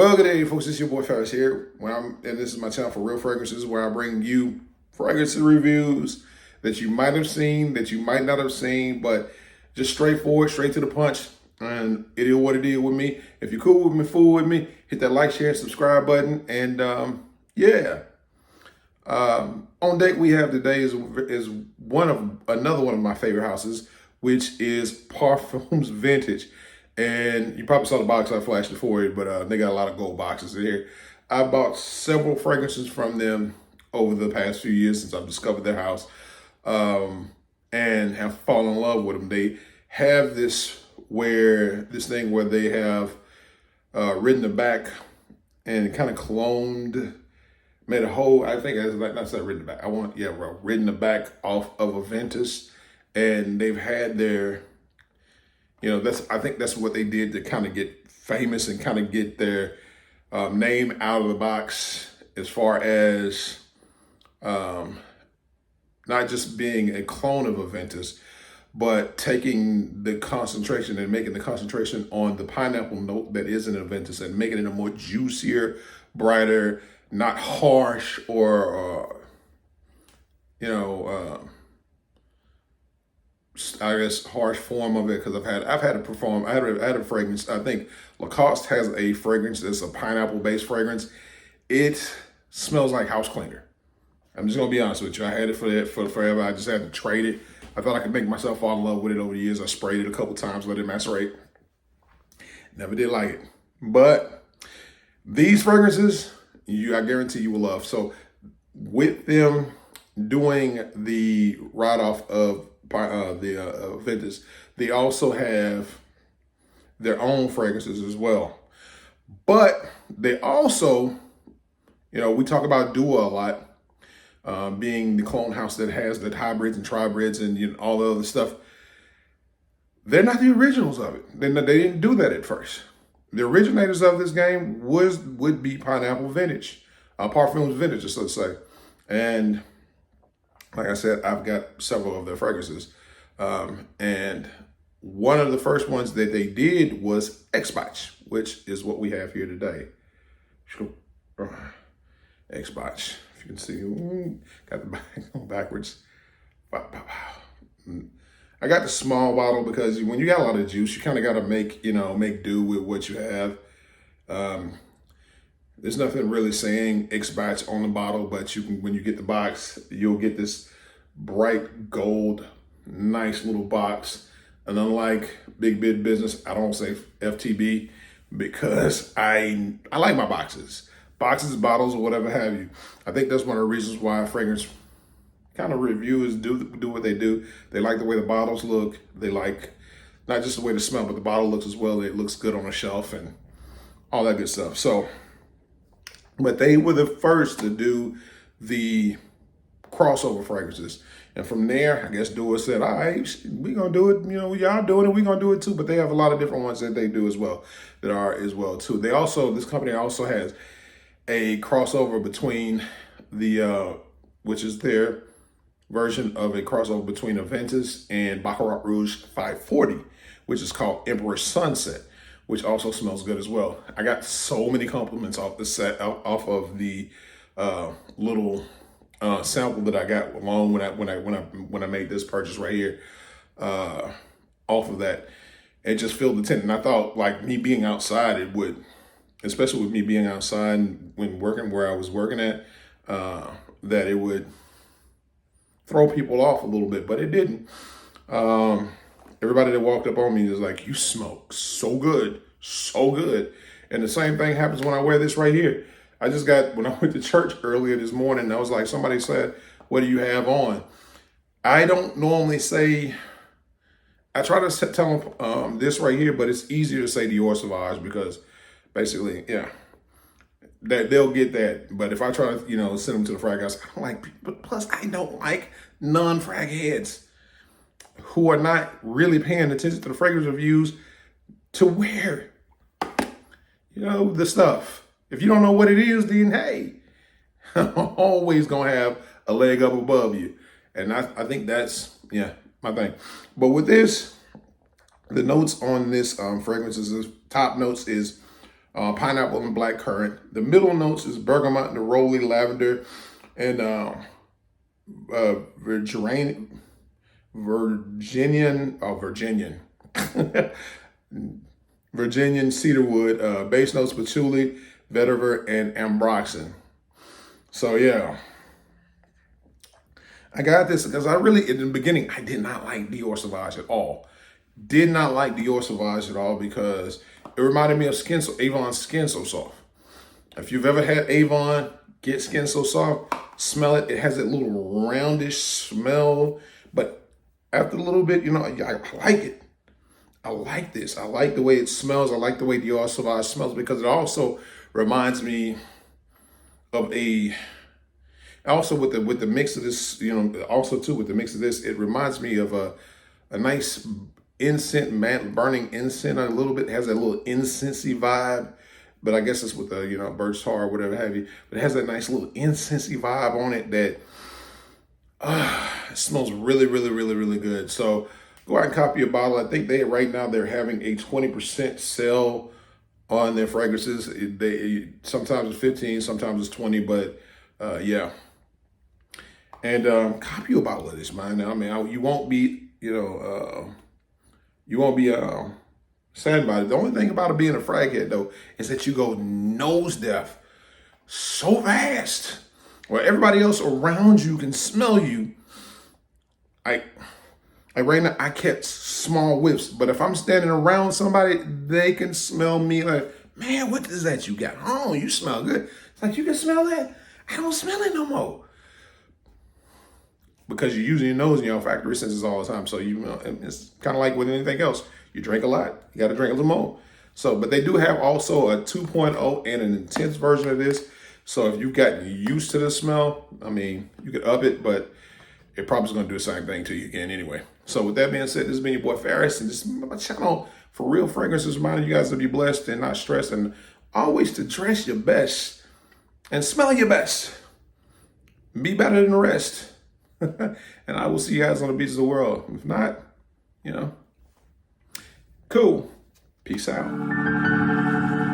Well, good day, folks. It's your boy Ferris here. And this is my channel for Real Fragrances, where I bring you fragrance reviews that you might have seen, that you might not have seen, but just straightforward, straight to the punch. And it is what it is with me. If you're cool with me, fool with me, hit that like, share, and subscribe button. And yeah. On deck we have today is another one of my favorite houses, which is Parfum's Vintage. And you probably saw the box I flashed it for you, but they got a lot of gold boxes in here. I bought several fragrances from them over the past few years since I've discovered their house, and have fallen in love with them. They have this thing where they have written the back and kind of cloned, made a whole, I think it's like, not said written the back, written the back off of Aventus, and they've had their, I think that's what they did to kind of get famous and kind of get their name out of the box, as far as not just being a clone of Aventus, but taking the concentration and making the concentration on the pineapple note that is in Aventus and making it a more juicier, brighter, not harsh or, I guess harsh form of it, because I've had a fragrance. I think Lacoste has a fragrance that's a pineapple based fragrance. It smells like house cleaner. I'm just gonna be honest with you. I had it for forever. I just had to trade it. I thought I could make myself fall in love with it over the years. I sprayed it a couple times, let it macerate. Never did like it. But these fragrances, I guarantee you will love. So with them doing the write-off of the Aventus, they also have their own fragrances as well. But they also, we talk about Dior a lot, being the clone house that has the hybrids and tribryids and all the other stuff. They're not the originals of it. They didn't do that at first. The originators of this game would be Pineapple Vintage, Parfum's Vintage, let's say. And like I said, I've got several of their fragrances. And one of the first ones that they did was Xbatch, which is what we have here today. Xbatch, if you can see, got the back backwards. I got the small bottle because when you got a lot of juice, you kind of got to make do with what you have. There's nothing really saying Xbatch on the bottle, but when you get the box, you'll get this bright gold, nice little box. And unlike Big Bid Business, I don't say FTB because I like my boxes, bottles, or whatever have you. I think that's one of the reasons why fragrance kind of reviewers do what they do. They like the way the bottles look. They like not just the way the smell, but the bottle looks as well. It looks good on a shelf and all that good stuff. So, but they were the first to do the crossover fragrances. And from there, I guess Dior said, all right, we're going to do it. Y'all doing it, we're going to do it too. But they have a lot of different ones that they do as well, that are as well too. This company also has a crossover between which is their version of a crossover between Aventus and Baccarat Rouge 540, which is called Emperor Sunset, which also smells good as well. I got so many compliments off the set, off of the little sample that I got along when I made this purchase right here, off of that. It just filled the tent, and I thought, like, me being outside, it would, especially with me being outside when working where I was working at, that it would throw people off a little bit, but it didn't. Everybody that walked up on me was like, you smoke so good, so good. And the same thing happens when I wear this right here. When I went to church earlier this morning, I was like, somebody said, what do you have on? I don't normally say, I try to tell them this right here, but it's easier to say Dior Savauge because basically, that they'll get that. But if I try to, send them to the frag house, I don't like, but plus I don't like non-frag heads who are not really paying attention to the fragrance reviews to wear, the stuff. If you don't know what it is, then hey, I'm always gonna have a leg up above you. And I think that's, my thing. But with this, the notes on this fragrance is, the top notes is pineapple and black currant. The middle notes is bergamot, neroli, lavender, and Virginian cedarwood. Base notes patchouli, vetiver, and ambroxan. So yeah, I got this because I really, in the beginning, I did not like Dior Sauvage at all. Did not like Dior Sauvage at all because it reminded me of Avon Skin So Soft. If you've ever had Avon, get Skin So Soft, smell it. It has that little roundish smell, but after a little bit, you know, I like it. I like this. I like the way it smells. I like the way Dior Sauvage smells because it also reminds me of also with the mix of this, you know, also too with the mix of this, it reminds me of a nice incense, burning incense a little bit. It has that little incensey vibe, but I guess it's with the, you know, birch tar or whatever have you. But it has that nice little incensey vibe on it that it smells really, really, really, really good. So go out and copy a bottle. I think right now they're having a 20% sale on their fragrances. Sometimes it's 15, sometimes it's 20, but yeah. And copy a bottle of this, man. I mean, you won't be, you know, sad about it. The only thing about it being a frag head, though, is that you go nose deaf so fast, where everybody else around you can smell you. Like right now, I kept small whiffs, but if I'm standing around somebody, they can smell me like, man, what is that you got? Oh, you smell good. It's like, you can smell that? I don't smell it no more. Because you're using your nose and your olfactory senses all the time. So it's kind of like with anything else. You drink a lot, you got to drink a little more. So, but they do have also a 2.0 and an intense version of this. So if you've gotten used to the smell, I mean, you could up it, but it probably is going to do the same thing to you again anyway. So with that being said, this has been your boy Ferris, and this is my channel for real fragrances, reminding you guys to be blessed and not stressed, and always to dress your best and smell your best. Be better than the rest. And I will see you guys on the beaches of the world. If not, you know, cool. Peace out.